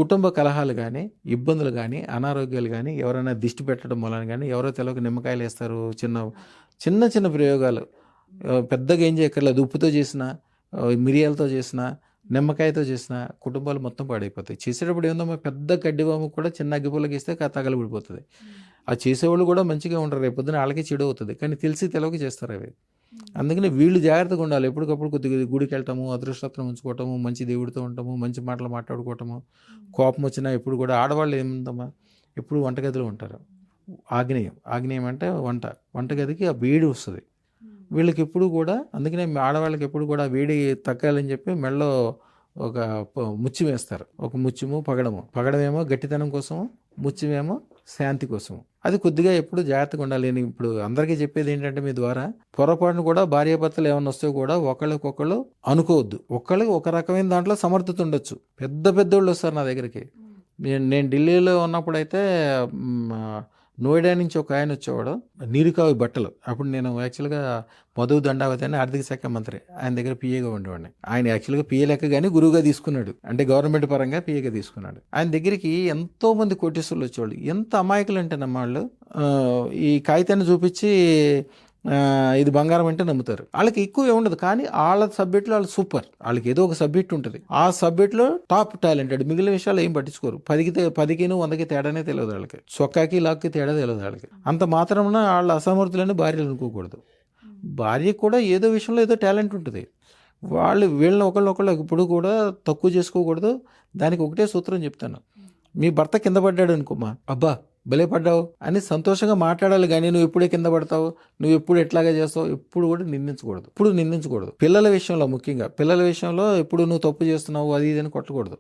కుటుంబ కలహాలు కానీ, ఇబ్బందులు కానీ, అనారోగ్యాలు కానీ, ఎవరైనా దిష్టి పెట్టడం వలన కానీ, ఎవరో తెలవక నిమ్మకాయలు వేస్తారు. చిన్న చిన్న ప్రయోగాలు పెద్దగా ఏం చేయక్కర్లేదు. ఉప్పుతో చేసిన, మిరియాలతో చేసిన, నిమ్మకాయతో చేసిన కుటుంబాలు మొత్తం పాడైపోతాయి. చేసేటప్పుడు ఏందమ్మా, పెద్ద కడ్డివాము కూడా చిన్న అగ్గిపుల్లకి ఇస్తే తగలబడిపోతుంది. ఆ చేసేవాళ్ళు కూడా మంచిగా ఉండరు, రేపు పొద్దున వాళ్ళకి చెడు అవుతుంది. కానీ తెలిసి తెలవక చేస్తారు అవి. అందుకని వీళ్ళు జాగ్రత్తగా ఉండాలి. ఎప్పటికప్పుడు కొద్దిగా గుడికి వెళ్ళటము, అదృష్టత్వం ఉంచుకోవటము, మంచి దేవుడితో ఉండటము, మంచి మాటలు మాట్లాడుకోవటము. కోపం వచ్చినా ఎప్పుడు కూడా ఆడవాళ్ళు ఏముందమ్మా, ఎప్పుడు వంటగదిలో ఉంటారు. ఆగ్నేయం అంటే వంటగదికి ఆ వేడి వస్తుంది వీళ్ళకి ఎప్పుడు కూడా. అందుకనే ఆడవాళ్ళకి ఎప్పుడు కూడా వేడి తగ్గాలని చెప్పి మెడలో ఒక ముత్యం వేస్తారు. ఒక ముత్యము, పగడమేమో గట్టితనం కోసం, ముత్యమేమో శాంతి కోసం. అది కొద్దిగా ఎప్పుడు జాగ్రత్తగా ఉండాలి. నేను ఇప్పుడు అందరికీ చెప్పేది ఏంటంటే, మీ ద్వారా పొరపాటును కూడా భార్యాభర్తలు ఏమన్నా వస్తే కూడా ఒకళ్ళకొకళ్ళు అనుకోవద్దు. ఒకళ్ళకి ఒక రకమైన దాంట్లో సమర్థత ఉండొచ్చు. పెద్దోళ్ళు వస్తారు నా దగ్గరికి. నేను ఢిల్లీలో ఉన్నప్పుడైతే నోయిడా నుంచి ఒక ఆయన వచ్చేవాడు, నీరుకావి బట్టలు. అప్పుడు నేను యాక్చువల్గా మధు దండావతి అని ఆర్థిక శాఖ మంత్రి, ఆయన దగ్గర పిఏగా ఉండేవాడిని. ఆయన యాక్చువల్గా పిఏ లెక్క కానీ గురువుగా తీసుకున్నాడు, అంటే గవర్నమెంట్ పరంగా పిఏగా తీసుకున్నాడు. ఆయన దగ్గరికి ఎంతో మంది కోటీశ్వరులు వచ్చేవాళ్ళు. ఎంత అమాయకులు అంటే వాళ్ళు ఈ కాగితాన్ని చూపించి ఇది బంగారం అంటే నమ్ముతారు. వాళ్ళకి ఎక్కువ ఏముండదు, కానీ వాళ్ళ సబ్జెక్ట్లో వాళ్ళు సూపర్. వాళ్ళకి ఏదో ఒక సబ్జెక్ట్ ఉంటుంది, ఆ సబ్జెక్ట్లో టాప్ టాలెంటెడ్. మిగిలిన విషయాలు ఏం పట్టించుకోరు. 10కి 100కి తేడానే తెలియదు వాళ్ళకి. చొక్కాకి లాక్కి తేడా తెలియదు వాళ్ళకి. అంత మాత్రమున వాళ్ళ అసమర్థులని భార్యలు అనుకోకూడదు. భార్యకు కూడా ఏదో విషయంలో ఏదో టాలెంట్ ఉంటుంది. వీళ్ళని ఒకళ్ళు ఇప్పుడు కూడా తక్కువ చేసుకోకూడదు. దానికి ఒకటే సూత్రం చెప్తాను. మీ భర్త కింద పడ్డాడు అనుకోమా, అబ్బా భలే పడ్డావు అని సంతోషంగా మాట్లాడాలి. కానీ నువ్వు ఎప్పుడే కింద పడతావు, నువ్వు ఎప్పుడు ఎట్లాగా చేస్తావు, ఎప్పుడు కూడా నిందించకూడదు. పిల్లల విషయంలో ముఖ్యంగా, పిల్లల విషయంలో ఎప్పుడు నువ్వు తప్పు చేస్తున్నావు అది ఇది అని కొట్టకూడదు.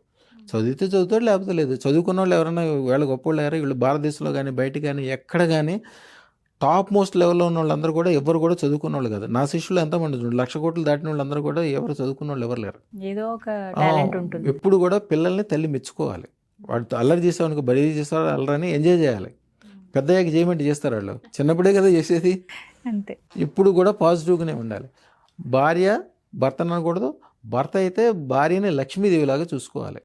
చదివితే చదువుతాడు, లేకపోతే లేదు. చదువుకున్న వాళ్ళు ఎవరైనా వీళ్ళ గొప్పవాళ్ళు ఎవరైనా, వీళ్ళు భారతదేశంలో కానీ బయట కానీ ఎక్కడ కానీ టాప్ మోస్ట్ లెవెల్లో ఉన్న వాళ్ళందరూ కూడా ఎవరు కూడా చదువుకున్న వాళ్ళు కదా. నా శిష్యులు ఎంతమంది 1,00,000 కోట్లు దాటిన వాళ్ళందరూ కూడా ఎవరు చదువుకున్న వాళ్ళు ఎవరు లేరు. ఏదో ఒక టాలెంట్ ఉంటుంది. ఎప్పుడు కూడా పిల్లల్ని తల్లి మెచ్చుకోవాలి. వాడు అల్లరి చేసేవానికి బడి చేసేవాడు అల్లరని ఎంజాయ్ చేయాలి. పెద్దయ్యాక చేయమంటే చేస్తారు వాళ్ళు, చిన్నప్పుడే కదా చేసేది. అంతే. ఇప్పుడు కూడా పాజిటివ్గానే ఉండాలి. భార్య భర్తను అనకూడదు, భర్త అయితే భార్యని లక్ష్మీదేవిలాగా చూసుకోవాలి.